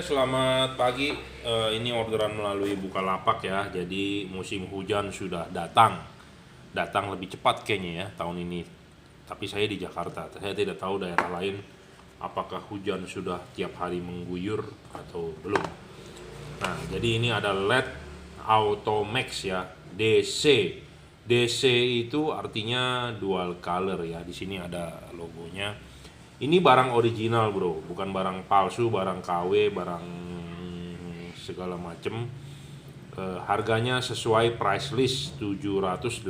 Selamat pagi. Ini orderan melalui Bukalapak ya. Jadi musim hujan sudah datang. Datang lebih cepat kayaknya ya tahun ini. Tapi saya di Jakarta. Saya tidak tahu daerah lain apakah hujan sudah tiap hari mengguyur atau belum. Nah, jadi ini ada LED Automax ya, DC. DC itu artinya dual color ya. Di sini ada logonya. Ini barang original bro, bukan barang palsu, barang KW, barang segala macem. Harganya sesuai price list 780.000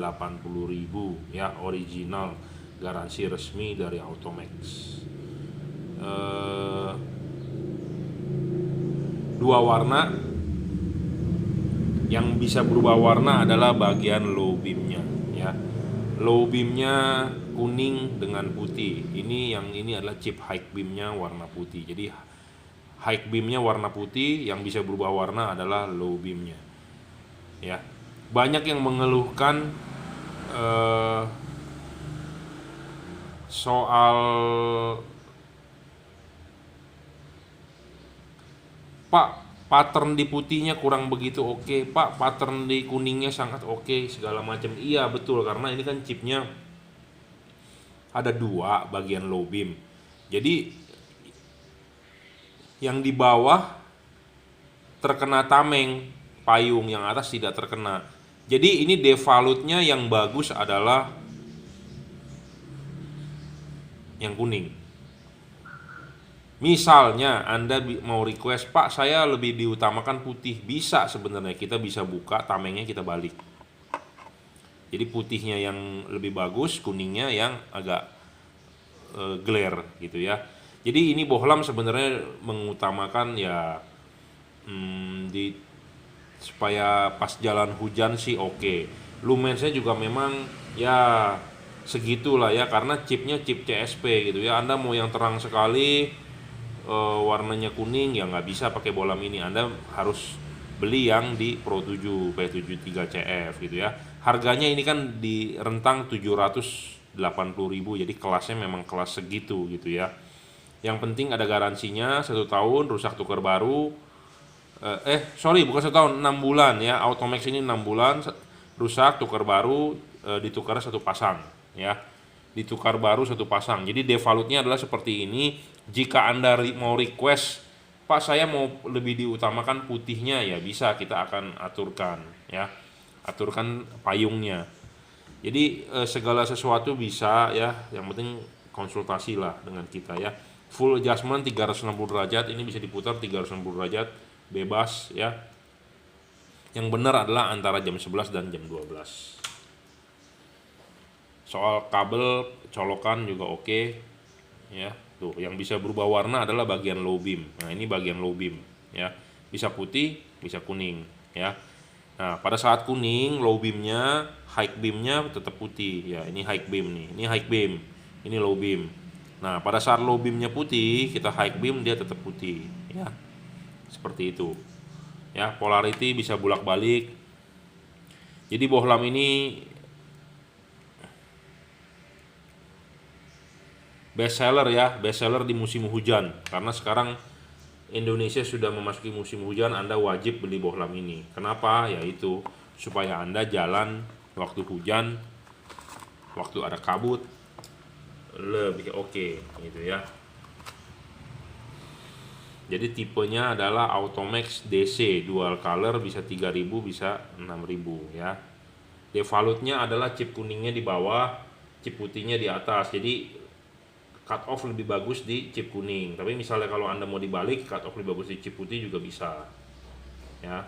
ya, original, garansi resmi dari Automax. Eh, Dua warna, yang bisa berubah warna adalah bagian low beamnya ya. Low beamnya kuning dengan putih. Ini adalah chip high beamnya warna putih. Jadi high beamnya warna putih, yang bisa berubah warna adalah low beamnya ya. Banyak yang mengeluhkan eh, soal, Pak, pattern di putihnya kurang begitu oke, Pak, pattern di kuningnya sangat oke, segala macam. Iya betul, karena ini kan chipnya ada dua bagian low beam. Jadi yang di bawah terkena tameng, payung yang atas tidak terkena. Jadi ini devalutnya yang bagus adalah yang kuning. Misalnya Anda mau request, Pak saya lebih diutamakan putih, bisa sebenarnya, kita bisa buka tamengnya, kita balik. Jadi putihnya yang lebih bagus, kuningnya yang agak glare gitu ya. Jadi ini bohlam sebenarnya mengutamakan ya, di supaya pas jalan hujan sih oke. Lumensnya juga memang ya segitulah ya, karena chipnya chip CSP gitu ya. Anda mau yang terang sekali, warnanya kuning, ya nggak bisa pakai bohlam ini. Anda harus beli yang di Pro 7 P73CF gitu ya. Harganya ini kan di rentang 780.000, jadi kelasnya memang kelas segitu gitu ya. Yang penting ada garansinya 1 tahun, rusak tukar baru. Sorry, bukan 1 tahun, 6 bulan ya. Automax ini 6 bulan, rusak tukar baru, ditukar satu pasang ya. Ditukar baru satu pasang. Jadi devalutnya adalah seperti ini. Jika Anda mau request, Pak saya mau lebih diutamakan putihnya, ya bisa, kita akan aturkan ya. Aturkan payungnya. Jadi segala sesuatu bisa ya, yang penting konsultasi lah dengan kita ya. Full adjustment 360 derajat, ini bisa diputar 360 derajat bebas ya. Yang benar adalah antara jam 11 dan jam 12. Soal kabel colokan juga oke ya. Tuh, yang bisa berubah warna adalah bagian low beam. Nah, ini bagian low beam ya. Bisa putih, bisa kuning ya. Nah, pada saat kuning low beamnya, high beamnya tetap putih ya. Ini high beam nih, ini high beam, ini low beam. Nah, pada saat low beamnya putih, kita high beam, dia tetap putih ya. Seperti itu ya. Polarity bisa bolak-balik. Jadi bohlam ini best seller ya, best seller di musim hujan, karena sekarang Indonesia sudah memasuki musim hujan. Anda wajib beli bohlam ini. Kenapa? Yaitu supaya Anda jalan waktu hujan, waktu ada kabut, lebih oke gitu ya. Jadi tipenya adalah Automax DC dual color, bisa 3.000, bisa 6.000 ya. Devalutnya adalah chip kuningnya di bawah, chip putihnya di atas. Jadi cut off lebih bagus di chip kuning. Tapi misalnya kalau Anda mau dibalik, cut off lebih bagus di chip putih juga bisa ya.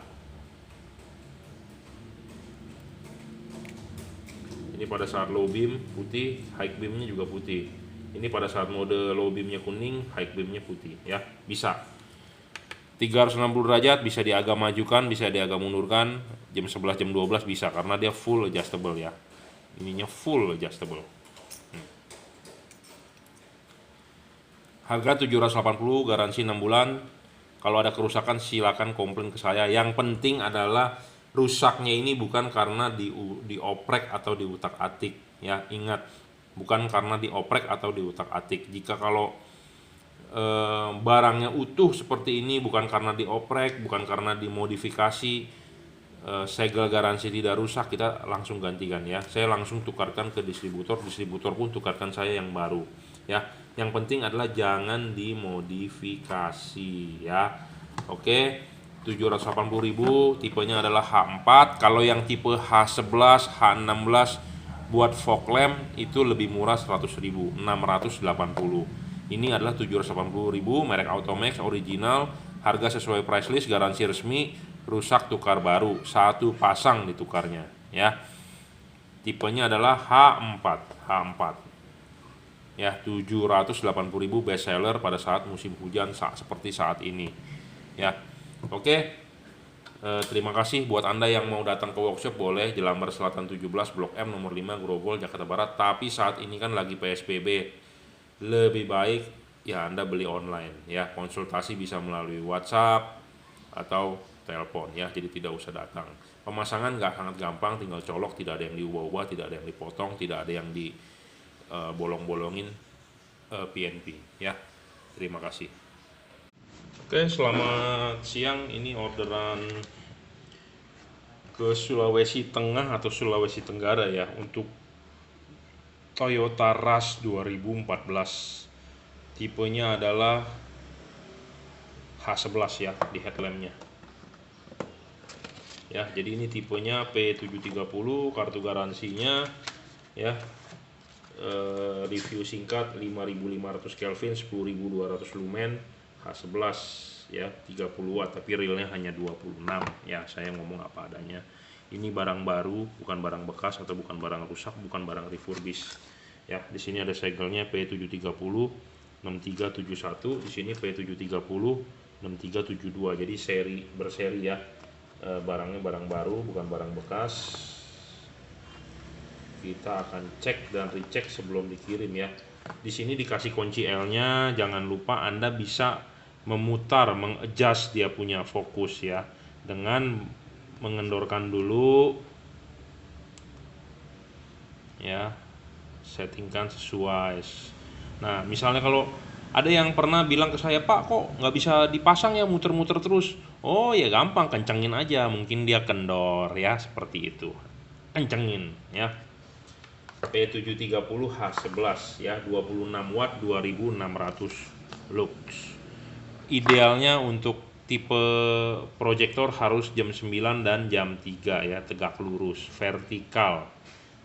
Ini pada saat low beam putih, high beamnya juga putih. Ini pada saat mode low beamnya kuning, high beamnya putih ya. Bisa 360 derajat, bisa diagak majukan, bisa diagak mundurkan. Jam 11, jam 12 bisa, karena dia full adjustable ya. Ininya full adjustable. Harga 780, garansi 6 bulan. Kalau ada kerusakan silakan komplain ke saya. Yang penting adalah rusaknya ini bukan karena dioprek atau diutak-atik ya. Ingat, bukan karena dioprek atau diutak-atik. Jika kalau barangnya utuh seperti ini, bukan karena dioprek, bukan karena dimodifikasi, segel garansi tidak rusak, kita langsung gantikan ya. Saya langsung tukarkan ke distributor, distributor pun tukarkan saya yang baru ya. Yang penting adalah jangan dimodifikasi ya. Oke, 780.000, tipenya adalah H4. Kalau yang tipe H11, H16 buat fog lamp itu lebih murah 100.000, 680. Ini adalah 780.000, merek Automax original, harga sesuai price list, garansi resmi, rusak tukar baru, satu pasang ditukarnya ya. Tipenya adalah H4 ya, 780.000, best seller pada saat musim hujan seperti saat ini ya. Oke, terima kasih buat Anda yang mau datang ke workshop, boleh Jelambar Selatan 17 Blok M nomor 5 Grogol Jakarta Barat. Tapi saat ini kan lagi PSBB, lebih baik ya Anda beli online ya. Konsultasi bisa melalui WhatsApp atau telepon ya, jadi tidak usah datang. Pemasangan sangat gampang, tinggal colok, tidak ada yang diubah-ubah, tidak ada yang dipotong, tidak ada yang di bolong-bolongin PNP ya. Terima kasih. Oke, selamat siang. Ini orderan ke Sulawesi Tengah atau Sulawesi Tenggara ya, untuk Toyota Rush 2014. Tipenya adalah H11 ya di headlampnya ya. Jadi ini tipenya P730, kartu garansinya ya, review singkat 5500 Kelvin, 10200 lumen, H11 ya, 30 watt, tapi realnya hanya 26 ya. Saya ngomong apa adanya. Ini barang baru, bukan barang bekas atau bukan barang rusak, bukan barang refurbish ya. Di sini ada segelnya P730 6371, di sini P730 6372. Jadi berseri ya. Barangnya barang baru, bukan barang bekas. Kita akan cek dan recheck sebelum dikirim ya. Di sini dikasih kunci L-nya, jangan lupa Anda bisa memutar, mengadjust dia punya fokus ya, dengan mengendorkan dulu ya, settingkan sesuai. Nah, misalnya kalau ada yang pernah bilang ke saya, Pak kok nggak bisa dipasang ya, muter-muter terus. Oh ya gampang, kencengin aja, mungkin dia kendor ya, seperti itu. Kencengin ya. P730 H11 ya, 26 watt, 2600 lux. Idealnya untuk tipe proyektor harus jam 9 dan jam 3 ya, tegak lurus, vertikal.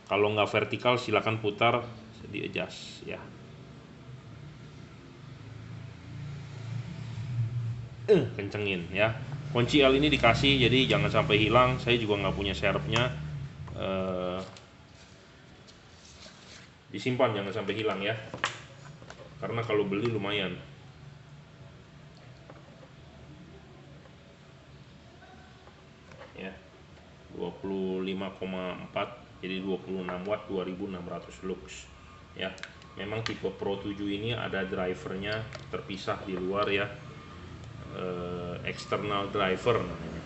Kalau nggak vertikal silakan putar, di adjust ya. Kencengin ya. Kunci L ini dikasih, jadi jangan sampai hilang. Saya juga nggak punya serepnya. Disimpan, jangan sampai hilang ya, karena kalau beli lumayan ya. 25,4, jadi 26 watt, 2600 lux ya. Memang tipe Pro 7 ini ada drivernya terpisah di luar ya, external driver namanya.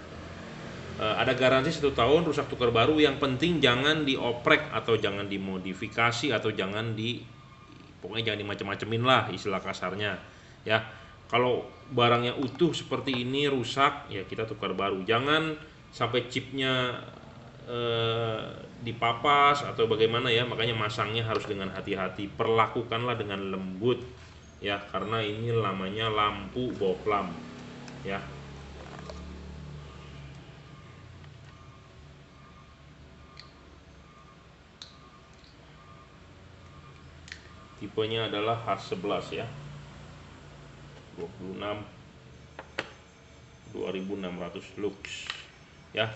Ada garansi 1 tahun, rusak tukar baru. Yang penting jangan dioprek atau jangan dimodifikasi atau pokoknya jangan dimacem-macemin lah istilah kasarnya ya. Kalau barangnya utuh seperti ini rusak ya kita tukar baru. Jangan sampai chipnya dipapas atau bagaimana ya. Makanya masangnya harus dengan hati-hati, perlakukanlah dengan lembut ya, karena ini namanya lampu bohlam ya. Tipenya adalah H11 ya, 26 2600 lux ya.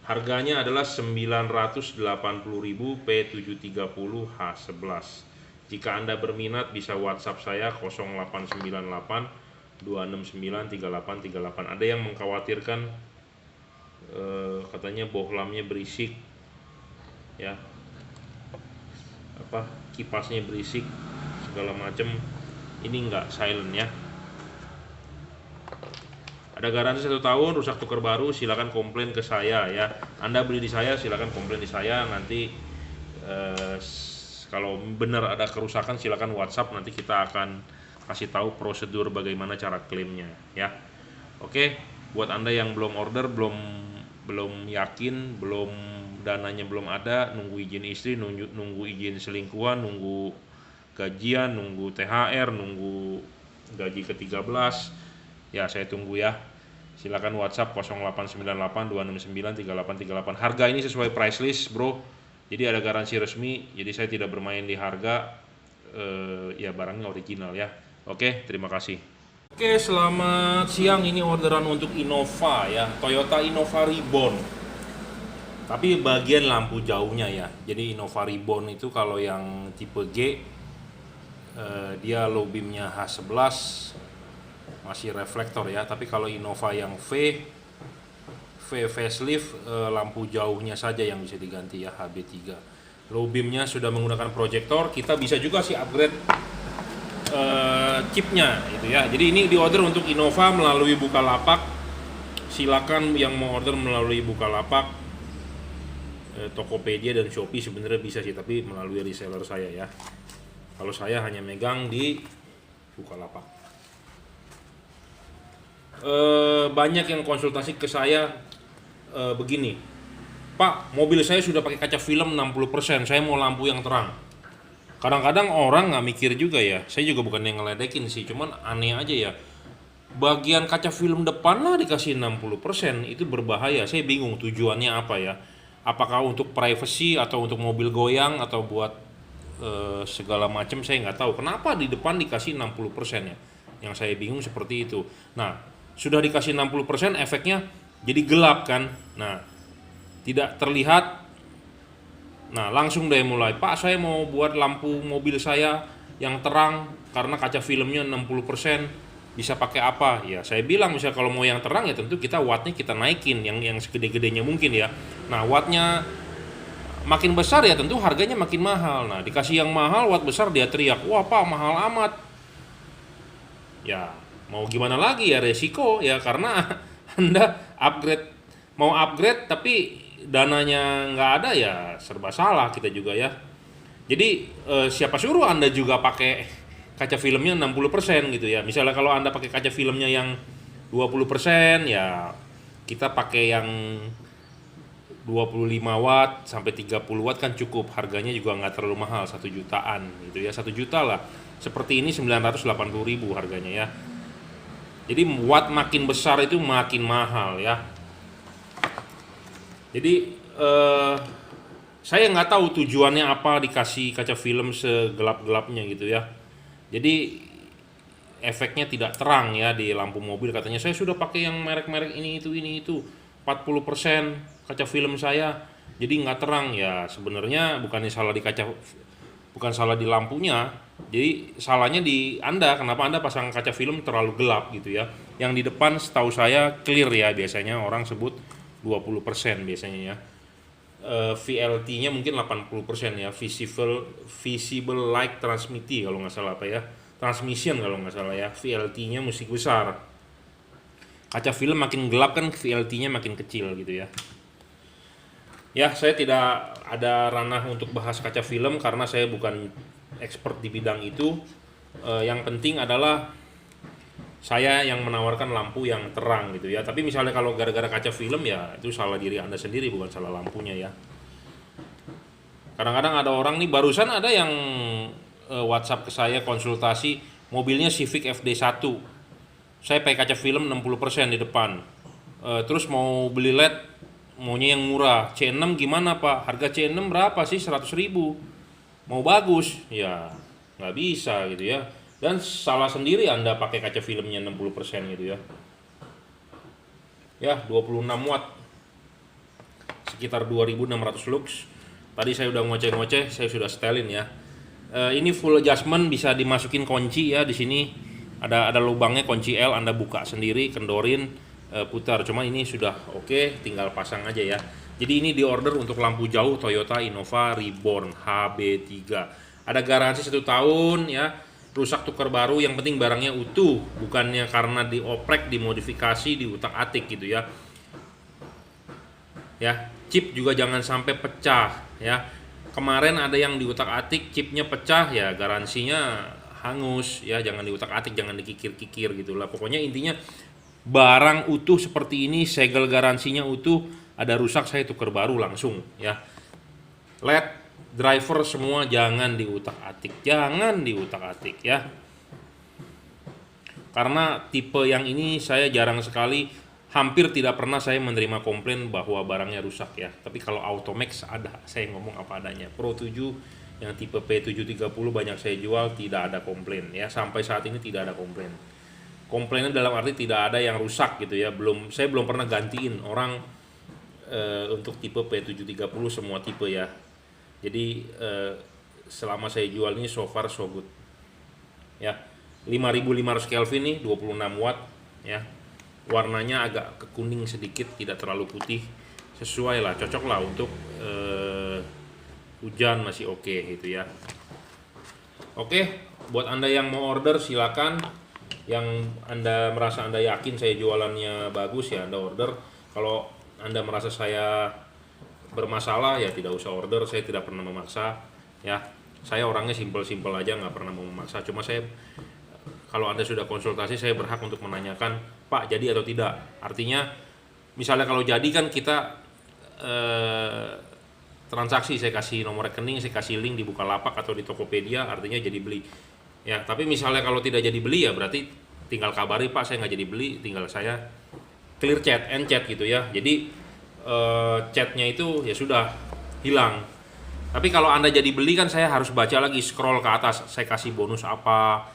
Harganya adalah 980.000 P730 H11. Jika Anda berminat bisa WhatsApp saya 0898 269 3838. Ada yang mengkhawatirkan katanya bohlamnya berisik ya, kipasnya berisik segala macam. Ini enggak, silent ya. Ada garansi 1 tahun, rusak tukar baru, silakan komplain ke saya ya. Anda beli di saya, silakan komplain di saya. Nanti kalau benar ada kerusakan silakan WhatsApp, nanti kita akan kasih tahu prosedur bagaimana cara klaimnya ya. Oke, buat Anda yang belum order, belum yakin, dananya belum ada, nunggu izin istri, nunggu izin selingkuhan, nunggu gajian, nunggu THR, nunggu gaji ke-13, ya saya tunggu ya. Silakan WhatsApp 0898 269 3838. Harga ini sesuai price list, bro. Jadi ada garansi resmi, jadi saya tidak bermain di harga, ya barangnya original ya. Oke, terima kasih. Oke, selamat siang. Ini orderan untuk Innova ya, Toyota Innova Reborn. Tapi bagian lampu jauhnya ya. Jadi Innova Reborn itu kalau yang tipe G, dia low beamnya H11, masih reflektor ya. Tapi kalau Innova yang V facelift, lampu jauhnya saja yang bisa diganti ya, HB3. Low beamnya sudah menggunakan proyektor. Kita bisa juga sih upgrade chipnya gitu ya. Jadi ini diorder untuk Innova melalui Bukalapak. Silakan yang mau order melalui Bukalapak, Tokopedia dan Shopee sebenarnya bisa sih, tapi melalui reseller saya ya. Kalau saya hanya megang di Bukalapak. Banyak yang konsultasi ke saya begini, Pak, mobil saya sudah pakai kaca film 60%, saya mau lampu yang terang. Kadang-kadang orang nggak mikir juga ya, saya juga bukan yang ngeledekin sih, cuman aneh aja ya. Bagian kaca film depan lah dikasih 60%, itu berbahaya. Saya bingung tujuannya apa ya. Apakah untuk privacy atau untuk mobil goyang atau buat segala macam, saya nggak tahu. Kenapa di depan dikasih 60% ya? Yang saya bingung seperti itu. Nah, sudah dikasih 60%, efeknya jadi gelap kan. Nah, tidak terlihat. Nah, langsung deh mulai, Pak, saya mau buat lampu mobil saya yang terang karena kaca filmnya 60%, bisa pakai apa? Ya, saya bilang misalnya kalau mau yang terang ya tentu kita wattnya kita naikin yang segede-gedenya mungkin ya. Nah, wattnya makin besar ya tentu harganya makin mahal. Nah, dikasih yang mahal, watt besar, dia teriak, wah Pak, mahal amat. Ya, mau gimana lagi ya, resiko ya, karena Anda mau upgrade tapi dananya nggak ada, ya serba salah kita juga ya. Jadi siapa suruh Anda juga pakai kaca filmnya 60% gitu ya. Misalnya kalau Anda pakai kaca filmnya yang 20%, ya kita pakai yang 25 watt sampai 30 watt kan cukup. Harganya juga nggak terlalu mahal, 1 jutaan gitu ya, 1 juta lah. Seperti ini 980.000 harganya ya. Jadi watt makin besar itu makin mahal ya. Jadi saya nggak tahu tujuannya apa dikasih kaca film segelap-gelapnya gitu ya. Jadi efeknya tidak terang ya di lampu mobil. Katanya saya sudah pakai yang merek-merek ini itu 40% kaca film saya, jadi nggak terang. Ya sebenarnya bukan salah di lampunya. Jadi salahnya di Anda. Kenapa Anda pasang kaca film terlalu gelap gitu ya. Yang di depan setahu saya clear ya, biasanya orang sebut 20% biasanya ya. VLT-nya mungkin 80% ya, visible light transmittee kalau nggak salah apa ya, transmission kalau nggak salah ya. VLT-nya mesti besar. Kaca film makin gelap kan VLT-nya makin kecil gitu ya. Ya, saya tidak ada ranah untuk bahas kaca film karena saya bukan expert di bidang itu. Yang penting adalah saya yang menawarkan lampu yang terang gitu ya. Tapi misalnya kalau gara-gara kaca film ya itu salah diri Anda sendiri, bukan salah lampunya ya. Kadang-kadang ada orang nih, barusan ada yang WhatsApp ke saya konsultasi, mobilnya Civic FD1. Saya pakai kaca film 60% di depan. Terus mau beli LED, maunya yang murah. C6 gimana Pak? Harga C6 berapa sih? 100.000. Mau bagus? Ya nggak bisa gitu ya. Dan salah sendiri Anda pakai kaca filmnya 60% gitu ya. Ya, 26 watt. Sekitar 2600 lux. Tadi saya udah ngoceh-ngoceh, saya sudah setelin ya. Ini full adjustment, bisa dimasukin kunci ya. Di sini ada lubangnya, kunci L, Anda buka sendiri, kendorin, putar. Cuma ini sudah oke, tinggal pasang aja ya. Jadi ini diorder untuk lampu jauh Toyota Innova Reborn HB3. Ada garansi 1 tahun ya. Rusak tukar baru, yang penting barangnya utuh, bukannya karena dioprek, dimodifikasi, diutak-atik gitu ya. Ya, chip juga jangan sampai pecah ya. Kemarin ada yang diutak-atik, chipnya pecah ya, garansinya hangus ya, jangan diutak-atik, jangan dikikir-kikir gitulah. Pokoknya intinya barang utuh seperti ini, segel garansinya utuh, ada rusak saya tuker baru langsung ya. LED, driver semua jangan diutak-atik, jangan diutak-atik ya. Karena tipe yang ini saya jarang sekali, hampir tidak pernah saya menerima komplain bahwa barangnya rusak ya. Tapi kalau Automax ada, saya ngomong apa adanya. Pro 7 yang tipe P730 banyak saya jual, tidak ada komplain ya. Sampai saat ini tidak ada komplain. Komplainnya dalam arti tidak ada yang rusak gitu ya. Saya belum pernah gantiin orang untuk tipe P730 semua tipe ya. Jadi selama saya jual ini so far so good ya. 5500 Kelvin nih, 26 watt ya. Warnanya agak ke kuning sedikit, tidak terlalu putih, sesuai lah, cocok lah untuk hujan, masih oke gitu ya. Oke, buat Anda yang mau order silakan. Yang Anda merasa Anda yakin saya jualannya bagus ya Anda order. Kalau Anda merasa saya bermasalah ya tidak usah order, saya tidak pernah memaksa ya. Saya orangnya simpel-simpel aja, nggak pernah mau memaksa. Cuma saya, kalau Anda sudah konsultasi, saya berhak untuk menanyakan, Pak jadi atau tidak. Artinya misalnya kalau jadi kan kita transaksi, saya kasih nomor rekening, saya kasih link di Bukalapak atau di Tokopedia, artinya jadi beli ya. Tapi misalnya kalau tidak jadi beli ya berarti tinggal kabari, Pak saya nggak jadi beli, tinggal saya clear chat, end chat gitu ya. Jadi chatnya itu ya sudah hilang. Tapi kalau Anda jadi beli kan saya harus baca lagi, scroll ke atas, saya kasih bonus apa,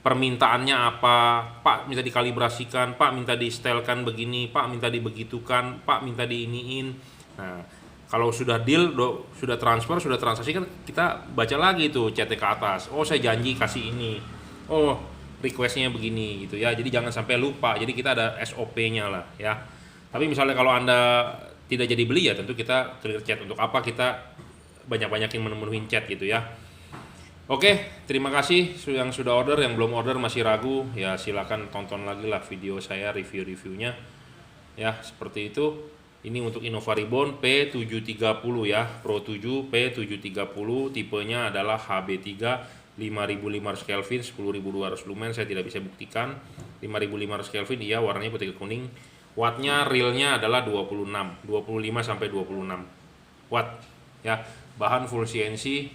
permintaannya apa, Pak minta dikalibrasikan, Pak minta di-setelkan begini, Pak minta dibegitukan, Pak minta diiniin. Nah, kalau sudah deal, sudah transfer, sudah transaksi kan kita baca lagi tuh chatnya ke atas. Oh saya janji kasih ini, oh requestnya begini gitu ya. Jadi jangan sampai lupa. Jadi kita ada SOP-nya lah ya. Tapi misalnya kalau Anda tidak jadi beli ya tentu kita clear chat. Untuk apa kita banyak-banyakin memenuhi chat gitu ya. Oke, terima kasih yang sudah order. Yang belum order masih ragu ya silakan tonton lagi lah video saya review-reviewnya ya, seperti itu. Ini untuk Innova Reborn P730 ya, Pro 7 P730, tipenya adalah HB3, 5500 Kelvin, 10200 lumen. Saya tidak bisa buktikan 5500 Kelvin, iya warnanya putih ke kuning. Wattnya realnya adalah 25 sampai 26 watt ya. Bahan full CNC,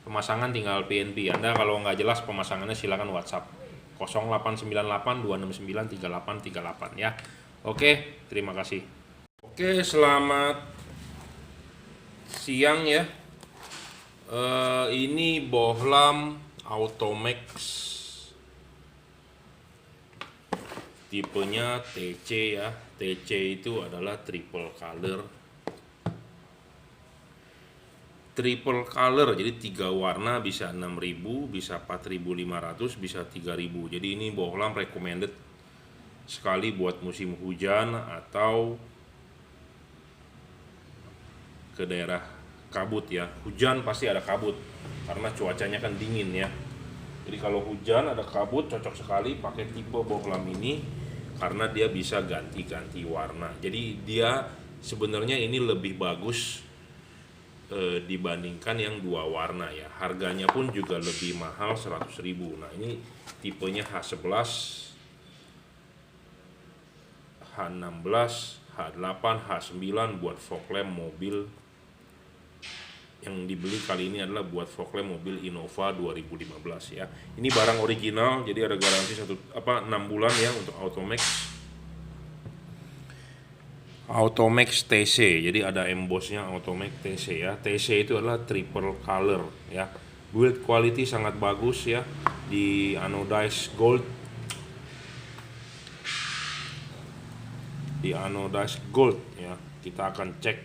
pemasangan tinggal PNP. Anda kalau nggak jelas pemasangannya silakan WhatsApp 0898 269 3838 ya. Oke, terima kasih. Oke, selamat siang ya. Ini bohlam Automax, tipenya TC ya. TC itu adalah triple color. Triple color, jadi 3 warna, bisa 6000, bisa 4500, bisa 3000. Jadi ini bohlam recommended sekali buat musim hujan atau ke daerah kabut ya. Hujan pasti ada kabut karena cuacanya kan dingin ya. Jadi kalau hujan ada kabut cocok sekali pakai tipe bohlam ini karena dia bisa ganti-ganti warna. Jadi dia sebenarnya ini lebih bagus dibandingkan yang 2 warna ya. Harganya pun juga lebih mahal 100.000. Nah, ini tipenya H11, H16, H8, H9 buat fog lamp mobil. Yang dibeli kali ini adalah buat fog lamp mobil Innova 2015 ya. Ini barang original, jadi ada garansi 6 bulan ya untuk Automax. Automax TC, jadi ada embossnya Automax TC ya. TC itu adalah triple color ya. Build quality sangat bagus ya, di anodized gold. Di anodized gold ya. Kita akan cek.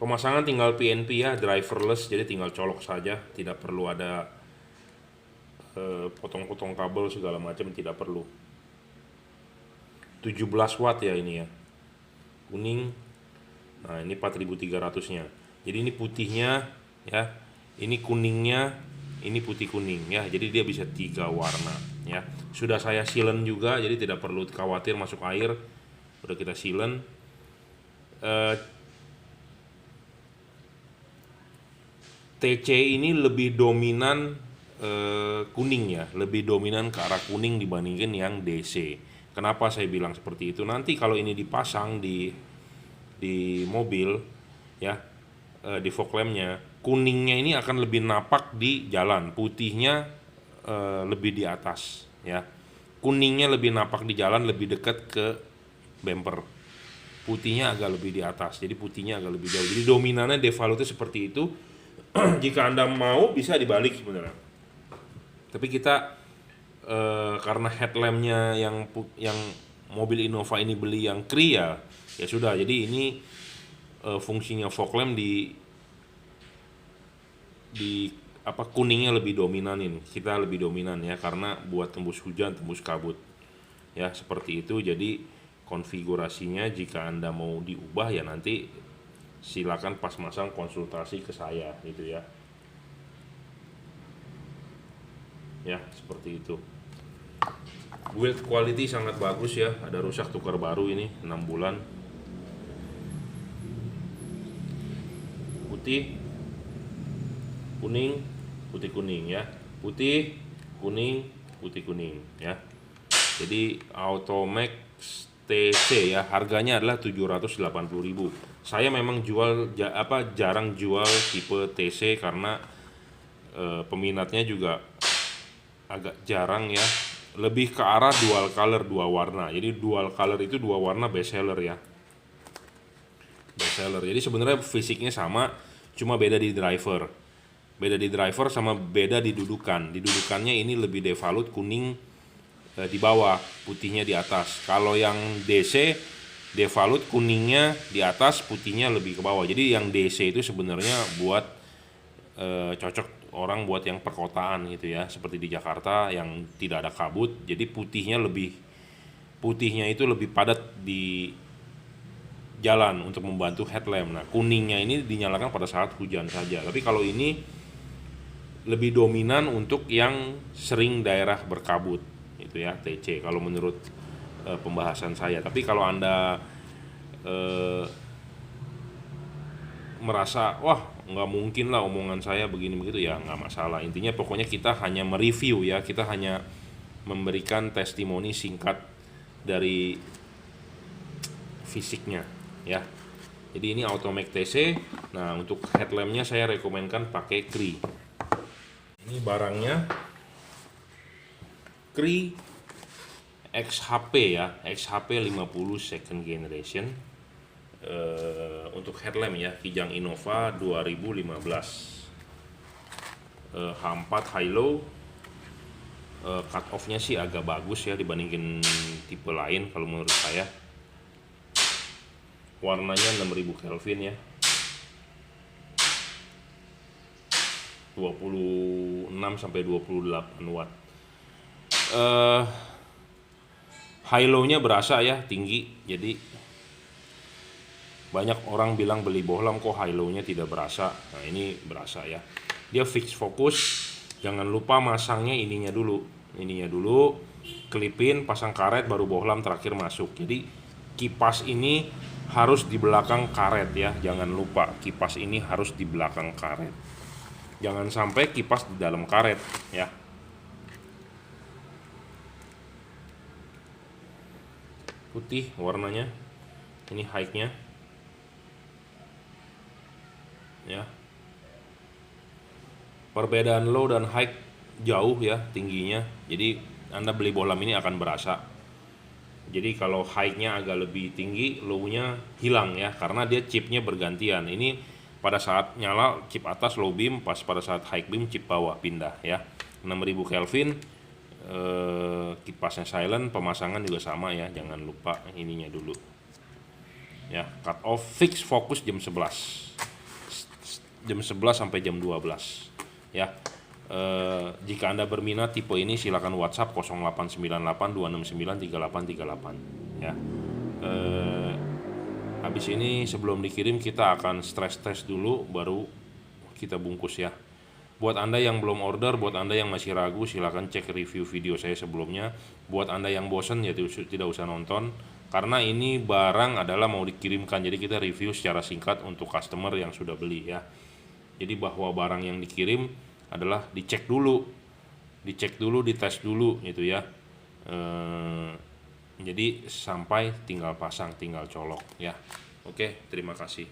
Pemasangan tinggal PNP ya, driverless, jadi tinggal colok saja, tidak perlu ada potong-potong kabel segala macam, tidak perlu. 17 watt ya ini ya, kuning. Nah ini 4300-nya. Jadi ini putihnya ya, ini kuningnya, ini putih kuning ya. Jadi dia bisa 3 warna ya. Sudah saya sealant juga, jadi tidak perlu khawatir masuk air. Udah kita sealant. TC ini lebih dominan kuning ya, lebih dominan ke arah kuning dibandingkan yang DC. Kenapa saya bilang seperti itu? Nanti kalau ini dipasang di mobil ya, di fog lampnya, kuningnya ini akan lebih napak di jalan, putihnya lebih di atas ya. Kuningnya lebih napak di jalan, lebih dekat ke bumper. Putihnya agak lebih di atas, jadi putihnya agak lebih jauh. Jadi dominannya default itu seperti itu. Jika Anda mau bisa dibalik sebenarnya. Tapi kita karena headlampnya yang mobil Innova ini beli yang Cree ya sudah. Jadi ini fungsinya fog lamp di apa, kuningnya lebih dominan ini. Kita lebih dominan ya, karena buat tembus hujan, tembus kabut. Ya, seperti itu. Jadi konfigurasinya jika Anda mau diubah ya nanti silakan pas masang konsultasi ke saya gitu ya. Ya, seperti itu. Build quality sangat bagus ya. Ada rusak tukar baru ini 6 bulan. Putih, kuning, putih kuning ya. Putih, kuning, putih kuning ya. Jadi Automax TC ya, harganya adalah 780.000. Saya memang jarang jual tipe TC karena peminatnya juga agak jarang ya. Lebih ke arah dual color, dua warna. Jadi dual color itu dua warna best seller ya. Best seller. Jadi sebenarnya fisiknya sama, cuma beda di driver. Beda di driver sama beda di dudukan. Di dudukannya ini lebih devalut, kuning di bawah, putihnya di atas. Kalau yang DC devalut, kuningnya di atas, putihnya lebih ke bawah. Jadi yang DC itu sebenarnya buat cocok orang buat yang perkotaan gitu ya, seperti di Jakarta yang tidak ada kabut. Jadi putihnya itu lebih padat di jalan untuk membantu headlamp. Nah, kuningnya ini dinyalakan pada saat hujan saja. Tapi kalau ini lebih dominan untuk yang sering daerah berkabut itu ya, TC kalau menurut pembahasan saya. Tapi kalau Anda merasa wah nggak mungkin lah omongan saya begini begitu, ya nggak masalah. Intinya pokoknya kita hanya mereview ya, kita hanya memberikan testimoni singkat dari fisiknya ya. Jadi ini Automax TC. Nah, untuk headlampnya saya rekomendkan pakai Cree. Ini barangnya Cree XHP ya, XHP 50 second generation. Untuk headlamp ya, Kijang Innova 2015. H4 high low. Cut off-nya sih agak bagus ya dibandingin tipe lain kalau menurut saya. Warnanya 6000 Kelvin ya. 26 sampai 28 watt. High low-nya berasa ya, tinggi. Jadi banyak orang bilang beli bohlam kok high low-nya tidak berasa. Nah, ini berasa ya. Dia fix fokus. Jangan lupa masangnya ininya dulu, klipin, pasang karet, baru bohlam terakhir masuk. Jadi kipas ini harus di belakang karet ya. Jangan lupa kipas ini harus di belakang karet. Jangan sampai kipas di dalam karet ya. Putih warnanya. Ini high-nya. Ya. Perbedaan low dan high jauh ya tingginya. Jadi Anda beli bohlam ini akan berasa. Jadi kalau high-nya agak lebih tinggi, low-nya hilang ya, karena dia chipnya bergantian. Ini pada saat nyala chip atas low beam, pas pada saat high beam chip bawah pindah ya. 6000 Kelvin. Kipasnya silent, pemasangan juga sama ya. Jangan lupa ininya dulu. Ya, cut off fix fokus jam 11. Jam 11 sampai jam 12 ya. Jika Anda berminat tipe ini silakan WhatsApp 0898 269 3838 ya. Habis ini sebelum dikirim kita akan stress test dulu baru kita bungkus ya. Buat Anda yang belum order, buat Anda yang masih ragu silakan cek review video saya sebelumnya. Buat Anda yang bosan ya tidak usah nonton, karena ini barang adalah mau dikirimkan, jadi kita review secara singkat untuk customer yang sudah beli ya. Jadi bahwa barang yang dikirim adalah dites dulu, dites dulu gitu ya. Jadi sampai tinggal pasang, tinggal colok ya. Oke, terima kasih.